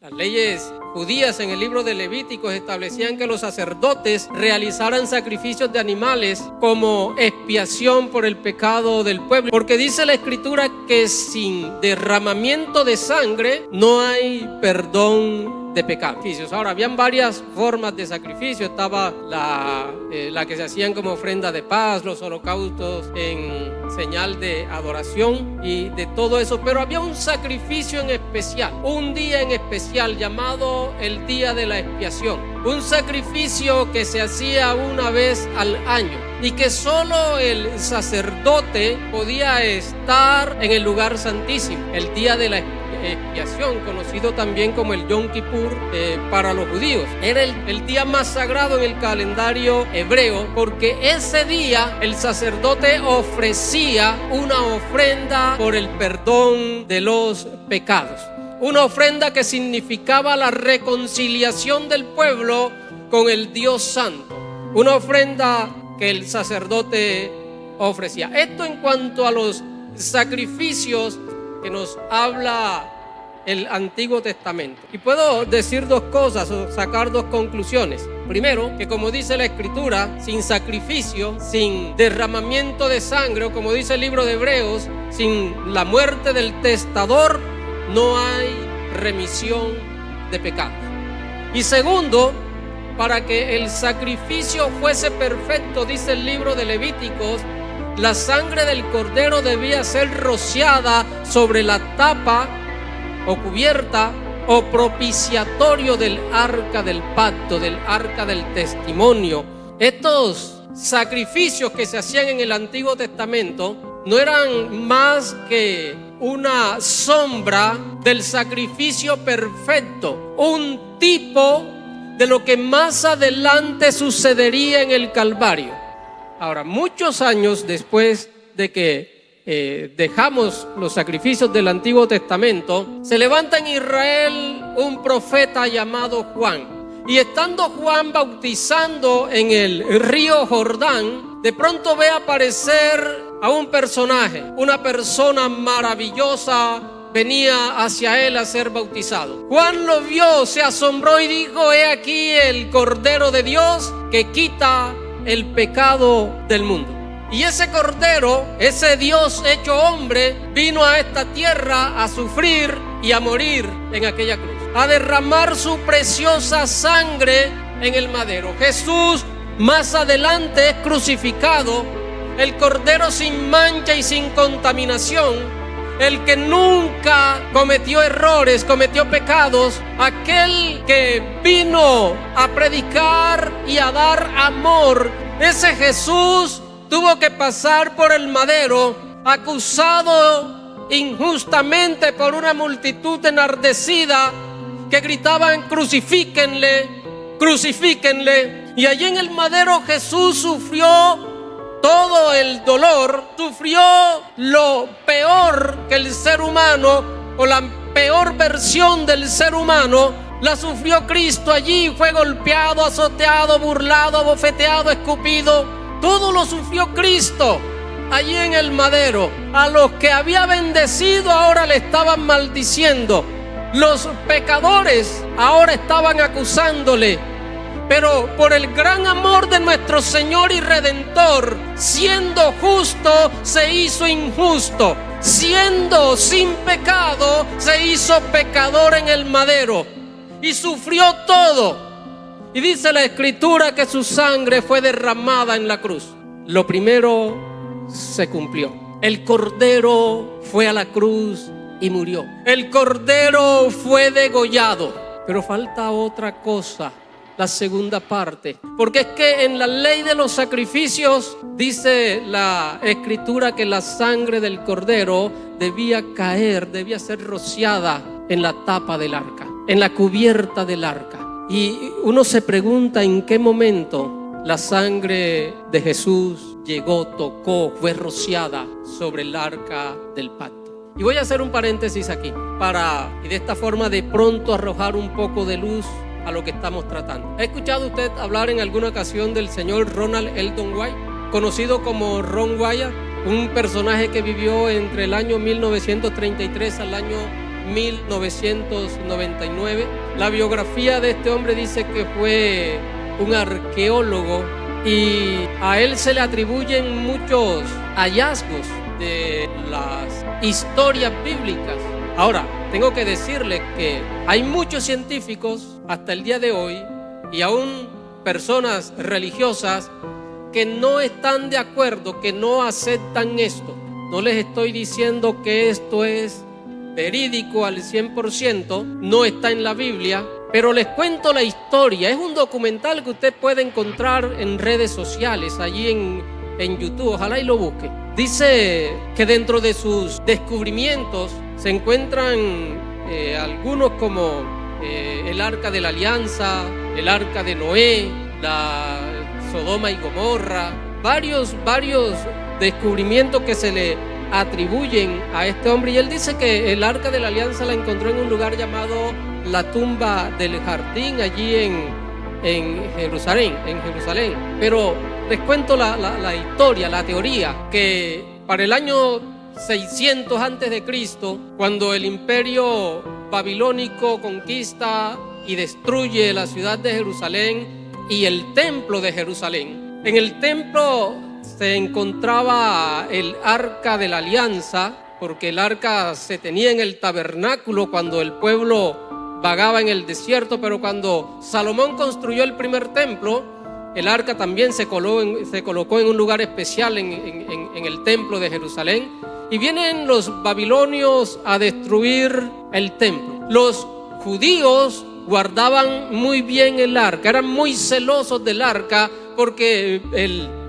Las leyes judías en el libro de Levíticos establecían que los sacerdotes realizaran sacrificios de animales como expiación por el pecado del pueblo, porque dice la Escritura que sin derramamiento de sangre no hay perdón de pecados. Ahora, habían varias formas de sacrificio. Estaba la que se hacían como ofrenda de paz, los holocaustos en señal de adoración y de todo eso, pero había un sacrificio en especial, un día en especial llamado el día de la expiación, un sacrificio que se hacía una vez al año y que solo el sacerdote podía estar en el lugar santísimo, el día de la expiación, conocido también como el Yom Kippur para los judíos. Era el día más sagrado en el calendario hebreo, porque ese día el sacerdote ofrecía una ofrenda por el perdón de los pecados, una ofrenda que significaba la reconciliación del pueblo con el Dios Santo, una ofrenda que el sacerdote ofrecía. Esto en cuanto a los sacrificios que nos habla el Antiguo Testamento. Y puedo decir dos cosas o sacar dos conclusiones. Primero, que como dice la Escritura, sin sacrificio, sin derramamiento de sangre, o como dice el libro de Hebreos, sin la muerte del testador, no hay remisión de pecados. Y segundo, para que el sacrificio fuese perfecto, dice el libro de Levíticos, la sangre del cordero debía ser rociada sobre la tapa o cubierta o propiciatorio del arca del pacto, del arca del testimonio. Estos sacrificios que se hacían en el Antiguo Testamento no eran más que una sombra del sacrificio perfecto, un tipo de lo que más adelante sucedería en el Calvario. Ahora, muchos años después de que dejamos los sacrificios del Antiguo Testamento, se levanta en Israel un profeta llamado Juan. Y estando Juan bautizando en el río Jordán, de pronto ve aparecer a un personaje, una persona maravillosa, venía hacia él a ser bautizado. Juan lo vio, se asombró y dijo: he aquí el Cordero de Dios que quita el pecado del mundo. Y ese Cordero, ese Dios hecho hombre, vino a esta tierra a sufrir y a morir en aquella cruz, a derramar su preciosa sangre en el madero. Jesús más adelante es crucificado, el Cordero sin mancha y sin contaminación, el que nunca cometió errores, cometió pecados, aquel que vino a predicar y a dar amor. Ese Jesús tuvo que pasar por el madero, acusado injustamente por una multitud enardecida que gritaban: crucifíquenle, crucifíquenle. Y allí en el madero Jesús sufrió todo el dolor, sufrió lo peor que el ser humano, o la peor versión del ser humano, la sufrió Cristo allí. Fue golpeado, azoteado, burlado, abofeteado, escupido. Todo lo sufrió Cristo allí en el madero. A los que había bendecido ahora le estaban maldiciendo. Los pecadores ahora estaban acusándole. Pero por el gran amor de nuestro Señor y Redentor, siendo justo, se hizo injusto. Siendo sin pecado, se hizo pecador en el madero. Y sufrió todo. Y dice la Escritura que su sangre fue derramada en la cruz. Lo primero se cumplió. El Cordero fue a la cruz y murió. El Cordero fue degollado. Pero falta otra cosa, la segunda parte. Porque es que en la ley de los sacrificios dice la Escritura que la sangre del Cordero debía caer, debía ser rociada en la tapa del arca, en la cubierta del arca. Y uno se pregunta en qué momento la sangre de Jesús llegó, tocó, fue rociada sobre el arca del pacto. Y voy a hacer un paréntesis aquí y de esta forma de pronto arrojar un poco de luz a lo que estamos tratando. ¿Ha escuchado usted hablar en alguna ocasión del señor Ronald Eldon White, conocido como Ron Wyatt? Un personaje que vivió entre el año 1933 al año 1999. La biografía de este hombre dice que fue un arqueólogo y a él se le atribuyen muchos hallazgos de las historias bíblicas. Ahora, tengo que decirles que hay muchos científicos hasta el día de hoy y aún personas religiosas que no están de acuerdo, que no aceptan esto. No les estoy diciendo que esto es verídico al 100%, no está en la Biblia, pero les cuento la historia. Es un documental que usted puede encontrar en redes sociales, allí en YouTube, ojalá y lo busque. Dice que dentro de sus descubrimientos se encuentran algunos como el Arca de la Alianza, el Arca de Noé, la Sodoma y Gomorra, varios descubrimientos que se le atribuyen a este hombre. Y él dice que el Arca de la Alianza la encontró en un lugar llamado la tumba del jardín, allí en Jerusalén. Pero les cuento la historia, la teoría, que para el año 600 antes de Cristo, cuando el imperio babilónico conquista y destruye la ciudad de Jerusalén y el templo de Jerusalén, en el templo se encontraba el Arca de la Alianza, porque el arca se tenía en el tabernáculo cuando el pueblo vagaba en el desierto, pero cuando Salomón construyó el primer templo, el arca también se colocó en un lugar especial en el templo de Jerusalén. Y vienen los babilonios a destruir el templo. Los judíos guardaban muy bien el arca, eran muy celosos del arca porque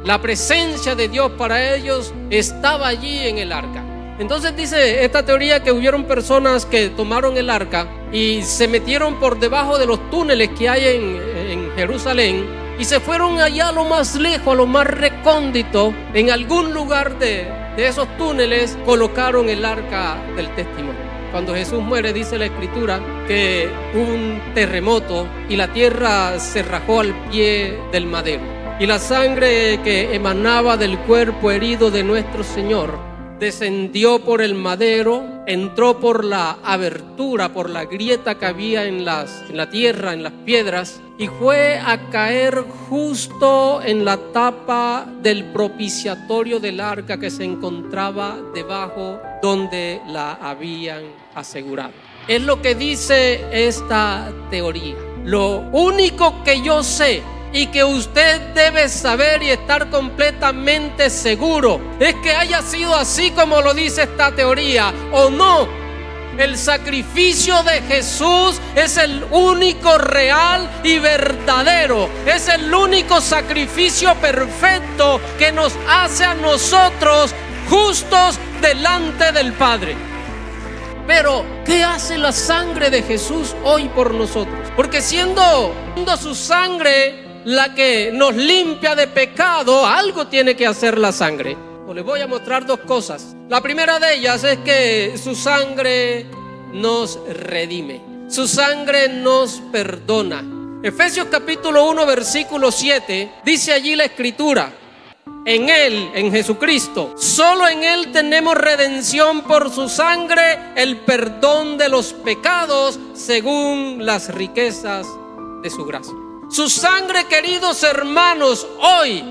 la presencia de Dios para ellos estaba allí en el arca. Entonces dice esta teoría que hubieron personas que tomaron el arca y se metieron por debajo de los túneles que hay en Jerusalén y se fueron allá a lo más lejos, a lo más recóndito, en algún lugar de esos túneles colocaron el arca del testimonio. Cuando Jesús muere, dice la Escritura que hubo un terremoto y la tierra se rajó al pie del madero. Y la sangre que emanaba del cuerpo herido de nuestro Señor descendió por el madero, entró por la abertura, por la grieta que había en la tierra, en las piedras, y fue a caer justo en la tapa del propiciatorio del arca que se encontraba debajo donde la habían asegurado. Es lo que dice esta teoría. Lo único que yo sé y que usted debe saber y estar completamente seguro es que haya sido así como lo dice esta teoría o no. El sacrificio de Jesús es el único real y verdadero. Es el único sacrificio perfecto que nos hace a nosotros justos delante del Padre. Pero, ¿qué hace la sangre de Jesús hoy por nosotros? Porque siendo su sangre la que nos limpia de pecado, algo tiene que hacer la sangre. Les voy a mostrar dos cosas. La primera de ellas es que su sangre nos redime. Su sangre nos perdona. Efesios capítulo 1 versículo 7 dice allí la Escritura: en Él, en Jesucristo, solo en Él tenemos redención por su sangre, el perdón de los pecados según las riquezas de su gracia. Su sangre, queridos hermanos, hoy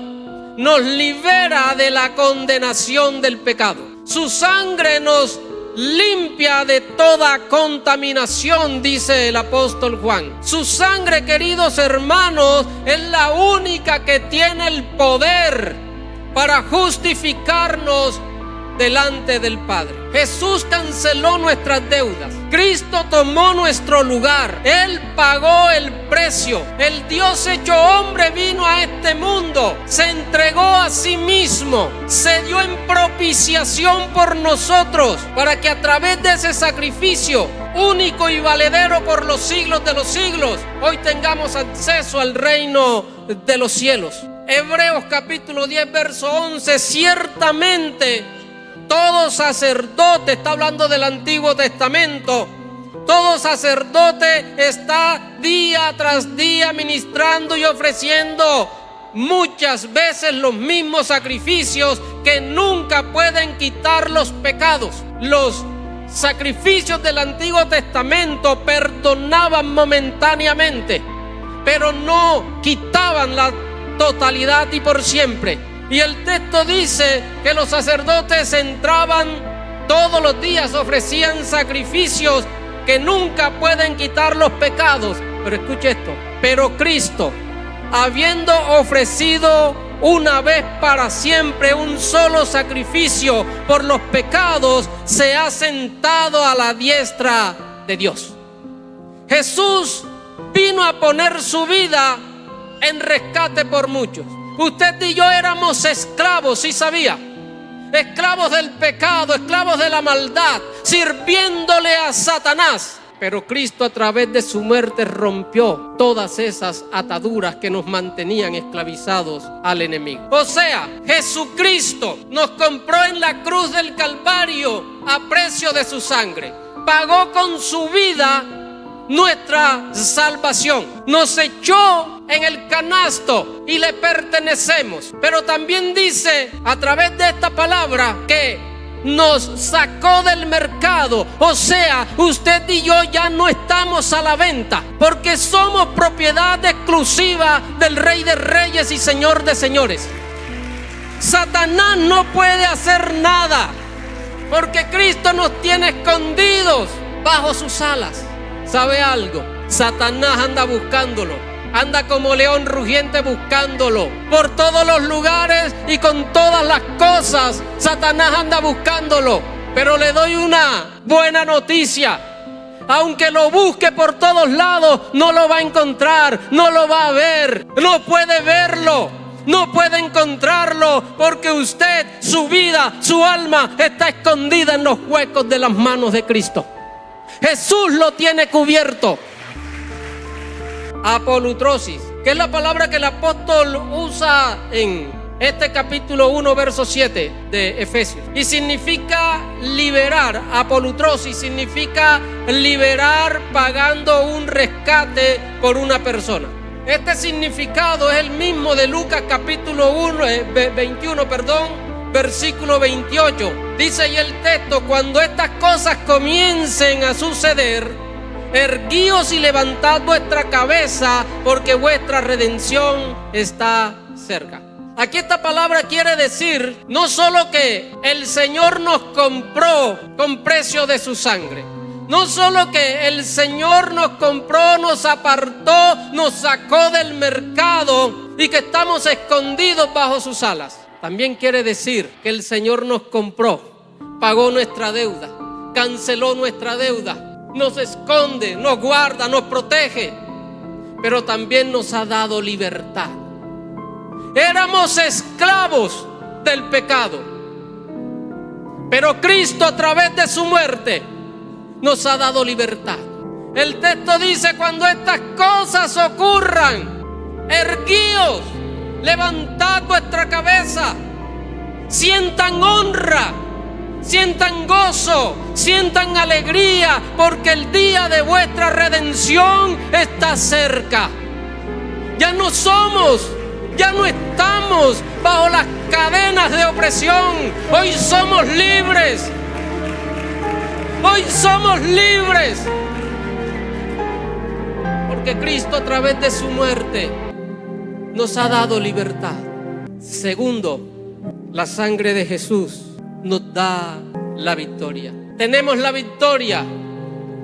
nos libera de la condenación del pecado. Su sangre nos limpia de toda contaminación, dice el apóstol Juan. Su sangre, queridos hermanos, es la única que tiene el poder para justificarnos delante del Padre. Jesús canceló nuestras deudas. Cristo tomó nuestro lugar. Él pagó el precio. El Dios hecho hombre vino a este mundo, se entregó a sí mismo, se dio en propiciación por nosotros, para que a través de ese sacrificio único y valedero por los siglos de los siglos, hoy tengamos acceso al reino de los cielos. Hebreos capítulo 10 verso 11: ciertamente todo sacerdote, está hablando del Antiguo Testamento, todo sacerdote está día tras día ministrando y ofreciendo muchas veces los mismos sacrificios que nunca pueden quitar los pecados. Los sacrificios del Antiguo Testamento perdonaban momentáneamente, pero no quitaban la totalidad y por siempre. Y el texto dice que los sacerdotes entraban todos los días, ofrecían sacrificios que nunca pueden quitar los pecados. Pero escuche esto: pero Cristo, habiendo ofrecido una vez para siempre un solo sacrificio por los pecados, se ha sentado a la diestra de Dios. Jesús vino a poner su vida en rescate por muchos. Usted y yo éramos esclavos, ¿sí sabía? Esclavos del pecado, esclavos de la maldad, sirviéndole a Satanás. Pero Cristo, a través de su muerte, rompió todas esas ataduras que nos mantenían esclavizados al enemigo. O sea, Jesucristo nos compró en la cruz del Calvario a precio de su sangre. Pagó con su vida nuestra salvación. Nos echó en el canasto y le pertenecemos. Pero también dice a través de esta palabra que nos sacó del mercado. O sea, usted y yo ya no estamos a la venta, porque somos propiedad exclusiva del Rey de Reyes y Señor de Señores. Satanás no puede hacer nada, porque Cristo nos tiene escondidos bajo sus alas. ¿Sabe algo? Satanás anda buscándolo. Anda como león rugiente buscándolo por todos los lugares y con todas las cosas. Satanás anda buscándolo. Pero le doy una buena noticia: aunque lo busque por todos lados, no lo va a encontrar, no lo va a ver, no puede verlo, no puede encontrarlo, porque usted, su vida, su alma está escondida en los huecos de las manos de Cristo. Jesús lo tiene cubierto. Apolutrosis, que es la palabra que el apóstol usa en este capítulo 1, verso 7 de Efesios, y significa liberar. Apolutrosis significa liberar pagando un rescate por una persona. Este significado es el mismo de Lucas capítulo 21, versículo 28. Dice ahí el texto: cuando estas cosas comiencen a suceder, erguíos y levantad vuestra cabeza, porque vuestra redención está cerca. Aquí esta palabra quiere decir no solo que el Señor nos compró con precio de su sangre, no solo que el Señor nos compró, nos apartó, nos sacó del mercado y que estamos escondidos bajo sus alas. También quiere decir que el Señor nos compró, pagó nuestra deuda, canceló nuestra deuda, nos esconde, nos guarda, nos protege, pero también nos ha dado libertad. Éramos esclavos del pecado, pero Cristo, a través de su muerte, nos ha dado libertad. El texto dice: cuando estas cosas ocurran, erguíos, levantad vuestra cabeza, sientan honra, sientan gozo, sientan alegría, porque el día de vuestra redención está cerca. Ya no estamos bajo las cadenas de opresión. Hoy somos libres. Hoy somos libres, porque Cristo, a través de su muerte, nos ha dado libertad. Segundo, la sangre de Jesús nos da la victoria. Tenemos la victoria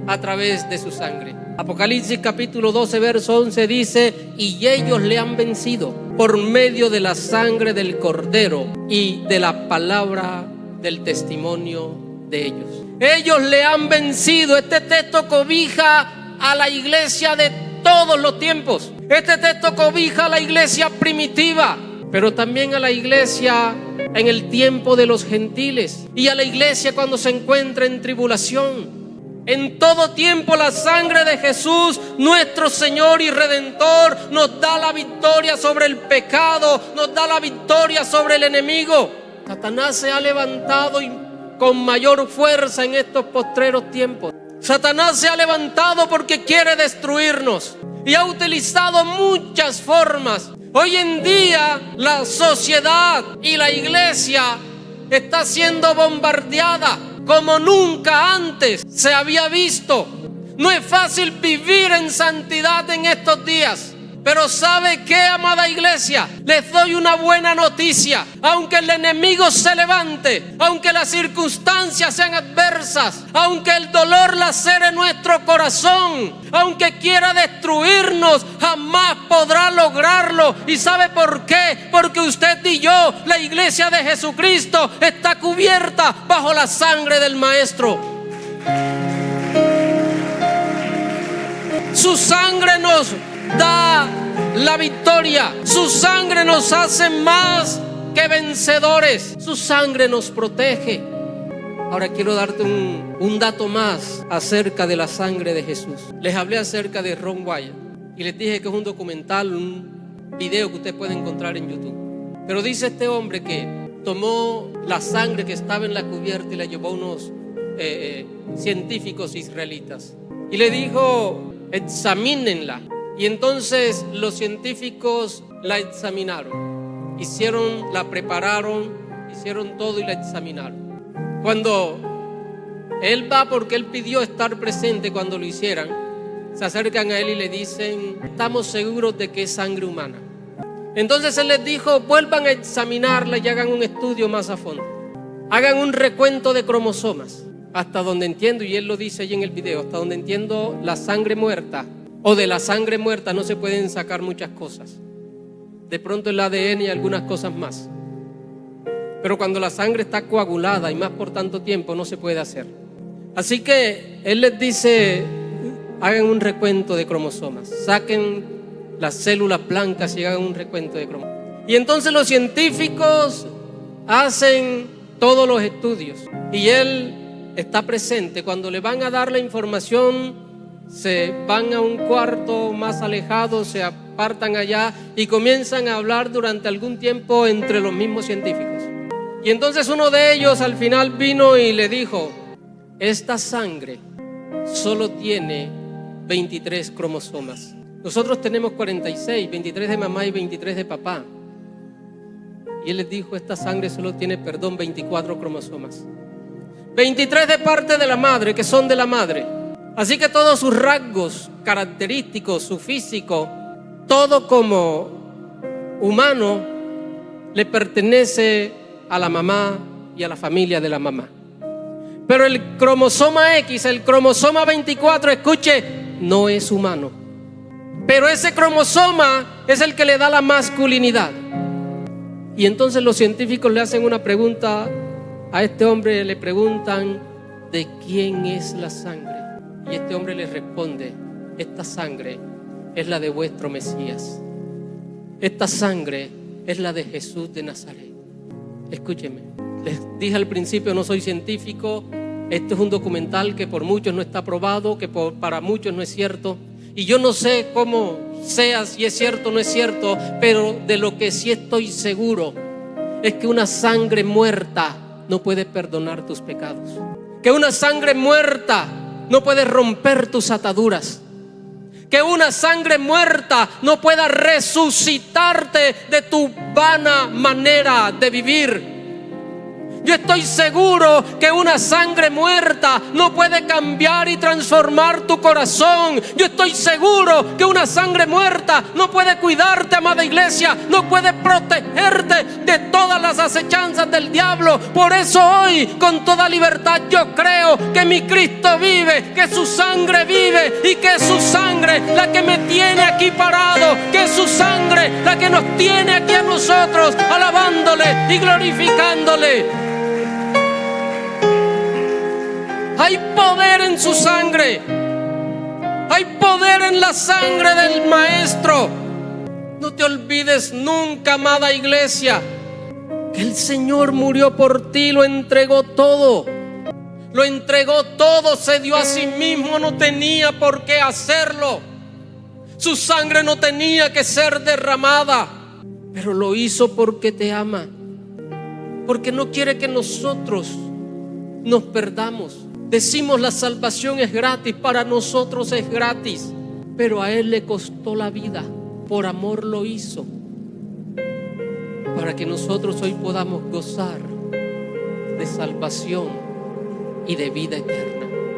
a través de su sangre. Apocalipsis capítulo 12, verso 11 dice: y ellos le han vencido por medio de la sangre del Cordero y de la palabra del testimonio de ellos. Ellos le han vencido. Este texto cobija a la iglesia de todos los tiempos. Este texto cobija a la iglesia primitiva, pero también a la iglesia en el tiempo de los gentiles y a la iglesia cuando se encuentra en tribulación. En todo tiempo la sangre de Jesús, nuestro Señor y Redentor, nos da la victoria sobre el pecado, nos da la victoria sobre el enemigo. Satanás se ha levantado con mayor fuerza en estos postreros tiempos. Satanás se ha levantado porque quiere destruirnos y ha utilizado muchas formas. Hoy en día la sociedad y la iglesia está siendo bombardeada como nunca antes se había visto. No es fácil vivir en santidad en estos días. Pero ¿sabe qué, amada iglesia? Les doy una buena noticia. Aunque el enemigo se levante, aunque las circunstancias sean adversas, aunque el dolor lacere nuestro corazón, aunque quiera destruirnos, jamás podrá lograrlo. ¿Y sabe por qué? Porque usted y yo, la iglesia de Jesucristo, está cubierta bajo la sangre del Maestro. Su sangre nos da la victoria. Su sangre nos hace más que vencedores. Su sangre nos protege. Ahora quiero darte un dato más acerca de la sangre de Jesús. Les hablé acerca de Ron Wyatt y les dije que es un documental, un video que usted puede encontrar en YouTube. Pero dice este hombre que tomó la sangre que estaba en la cubierta y la llevó a unos científicos israelitas y le dijo: examínenla. Y entonces los científicos la examinaron, la prepararon, hicieron todo y la examinaron. Cuando él va, porque él pidió estar presente cuando lo hicieran, se acercan a él y le dicen: estamos seguros de que es sangre humana. Entonces él les dijo: vuelvan a examinarla y hagan un estudio más a fondo. Hagan un recuento de cromosomas. Hasta donde entiendo, y él lo dice ahí en el video, hasta donde entiendo, la sangre muerta, o de la sangre muerta, no se pueden sacar muchas cosas. De pronto el ADN y algunas cosas más. Pero cuando la sangre está coagulada y más por tanto tiempo, no se puede hacer. Así que él les dice: hagan un recuento de cromosomas, saquen las células blancas y hagan un recuento de cromosomas. Y entonces los científicos hacen todos los estudios y él está presente. Cuando le van a dar la información, se van a un cuarto más alejado, se apartan allá y comienzan a hablar durante algún tiempo entre los mismos científicos. Y entonces uno de ellos al final vino y le dijo: esta sangre solo tiene 23 cromosomas. Nosotros tenemos 46, 23 de mamá y 23 de papá. Y él les dijo: esta sangre solo tiene, 24 cromosomas. 23 de parte de la madre, que son de la madre. Así que todos sus rasgos característicos, su físico, todo como humano, le pertenece a la mamá y a la familia de la mamá. Pero el cromosoma X, el cromosoma 24, escuche, no es humano. Pero ese cromosoma es el que le da la masculinidad. Y entonces los científicos le hacen una pregunta a este hombre, le preguntan: ¿de quién es la sangre? Y este hombre les responde: esta sangre es la de vuestro Mesías. Esta sangre es la de Jesús de Nazaret. Escúcheme, les dije al principio, no soy científico. Este es un documental que por muchos no está probado, que para muchos no es cierto. Y yo no sé cómo sea, si es cierto o no es cierto, pero de lo que sí estoy seguro es que una sangre muerta no puede perdonar tus pecados. Que una sangre muerta no puede romper tus ataduras. Que una sangre muerta no pueda resucitarte de tu vana manera de vivir. Yo estoy seguro que una sangre muerta no puede cambiar y transformar tu corazón. Yo estoy seguro que una sangre muerta no puede cuidarte, amada iglesia, no puede protegerte de todas las acechanzas del diablo. Por eso hoy, con toda libertad, yo creo que mi Cristo vive, que su sangre vive y que es su sangre la que me tiene aquí parado, que es su sangre la que nos tiene aquí a nosotros alabándole y glorificándole. Hay poder en su sangre. Hay poder en la sangre del Maestro. No te olvides nunca, amada iglesia, que el Señor murió por ti, lo entregó todo. Lo entregó todo, se dio a sí mismo, no tenía por qué hacerlo. Su sangre no tenía que ser derramada, pero lo hizo porque te ama. Porque no quiere que nosotros nos perdamos. Decimos la salvación es gratis, para nosotros es gratis, pero a Él le costó la vida, por amor lo hizo, para que nosotros hoy podamos gozar de salvación y de vida eterna.